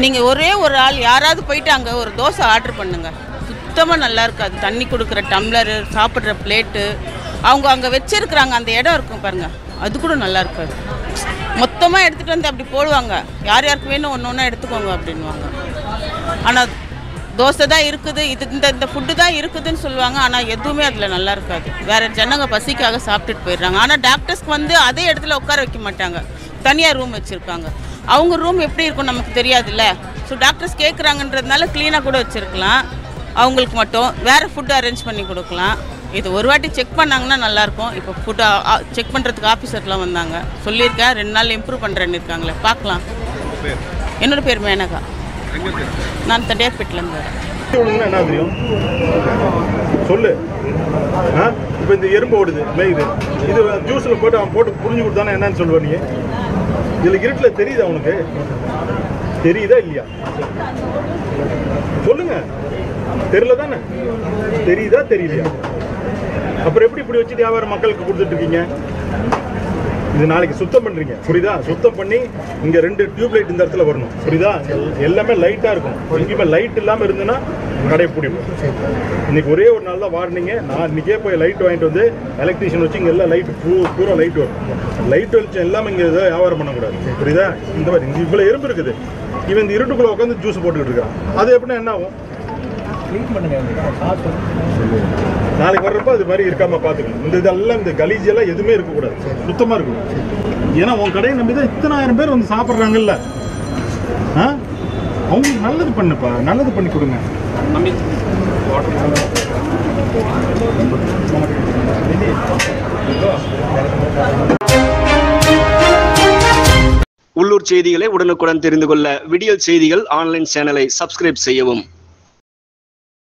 நீங்கள் ஒரே ஒரு ஆள் யாராவது போயிட்டு அங்கே ஒரு தோசை ஆர்டர் பண்ணுங்கள், சுத்தமாக நல்லா இருக்காது. தண்ணி கொடுக்குற டம்ளரு, சாப்பிட்ற பிளேட்டு, அவங்க அங்கே வச்சிருக்கிறாங்க அந்த இடம் இருக்கும் பாருங்கள், அது கூட நல்லா இருக்காது. மொத்தமாக எடுத்துகிட்டு வந்து அப்படி போடுவாங்க, யார் யாருக்கு வேணும் ஒன்று ஒன்றா எடுத்துக்கோங்க அப்படின்வாங்க. ஆனால் தோசை தான் இருக்குது, இந்த ஃபுட்டு தான் இருக்குதுன்னு சொல்லுவாங்க. ஆனால் எதுவுமே அதில் நல்லா இருக்காது. வேறு ஜனங்க பசிக்காக சாப்பிட்டுட்டு போயிடுறாங்க. ஆனால் டாக்டர்ஸ்க்கு வந்து அதே இடத்துல உட்கார வைக்க மாட்டாங்க, தனியாக ரூம் வச்சுருக்காங்க. அவங்க ரூம் எப்படி இருக்கும் நமக்கு தெரியாதுல்ல. ஸோ டாக்டர்ஸ் கேட்குறாங்கன்றதுனால க்ளீனாக கூட வச்சுருக்கலாம். அவங்களுக்கு மட்டும் வேறு ஃபுட்டு அரேஞ்ச் பண்ணி கொடுக்கலாம். இது ஒரு வாட்டி செக் பண்ணாங்கன்னா நல்லாயிருக்கும். இப்போ ஃபுட்டு செக் பண்ணுறதுக்கு ஆஃபீஸர்லாம் வந்தாங்க, சொல்லியிருக்கேன் 2 நாள் இம்ப்ரூவ் பண்ணுறேன்னு இருக்காங்களே, பார்க்கலாம். என்னோடய பேர் மேனகா, நான் தண்டையார்பேட்டிலேருந்து வரேன். என்ன தெரியும் சொல்லு. இப்போ இந்த எறும்பு ஓடுது மேயுது, இது ஜூஸில் போட்டு அவன் போட்டு புரிஞ்சு கொடுத்தானே என்னன்னு சொல்லுவ நீ? இதில் இருட்டில் தெரியுதா உனக்கு? தெரியுதா இல்லையா சொல்லுங்க. தெரியல தானே? தெரியுதா தெரியலையா? அப்புறம் எப்படி இப்படி வச்சுட்டு வியாபாரம் மக்களுக்கு கொடுத்துட்டு இருக்கீங்க? இது நாளைக்கு சுத்தம் பண்ணுறீங்க, புரியுதா? சுத்தம் பண்ணி இங்கே 2 டியூப் லைட் இந்த இடத்துல வரணும், புரியுதா? எல்லாமே லைட்டாக இருக்கும். எங்கேயுமே லைட் இல்லாமல் இருந்துன்னா கடை பிடிக்கும். இன்னைக்கு ஒரே ஒரு நாள் தான் வார்னிங்க. நான் இன்றைக்கே போய் லைட் வாங்கிட்டு வந்து எலக்ட்ரீஷியன் வச்சு இங்கே எல்லாம் லைட்டு பூரா லைட் வரும். லைட் வெளிச்சம் எல்லாமே இங்கே எதாவது வியாபாரம் பண்ணக்கூடாது, புரியுதா? இந்த மாதிரி இங்கே இவ்வளோ எறும்பு இருக்குது, இவன் இந்த இருட்டுக்குள்ளே உட்காந்து ஜூஸ் போட்டுக்கிட்டு இருக்கான். அது எப்படின்னா என்ன ஆகும்? நாளைக்கு வர்றப்ப அது மாதிரி இருக்காம பார்த்துக்கணும். இந்த இதெல்லாம் இந்த கலீஜெல்லாம் எதுவுமே இருக்கக்கூடாது, சுத்தமாக இருக்கணும். ஏன்னா உன் கடையை நம்பி தான் இத்தனை ஆயிரம் பேர் வந்து சாப்பிட்றாங்கல்ல. அவங்களுக்கு நல்லது பண்ணுப்பா, நல்லது பண்ணி கொடுங்க. உள்ளூர் செய்திகளை உடனுக்குடன் தெரிந்து கொள்ள விடியல் செய்திகள் ஆன்லைன் சேனலை சப்ஸ்கிரைப் செய்யவும்.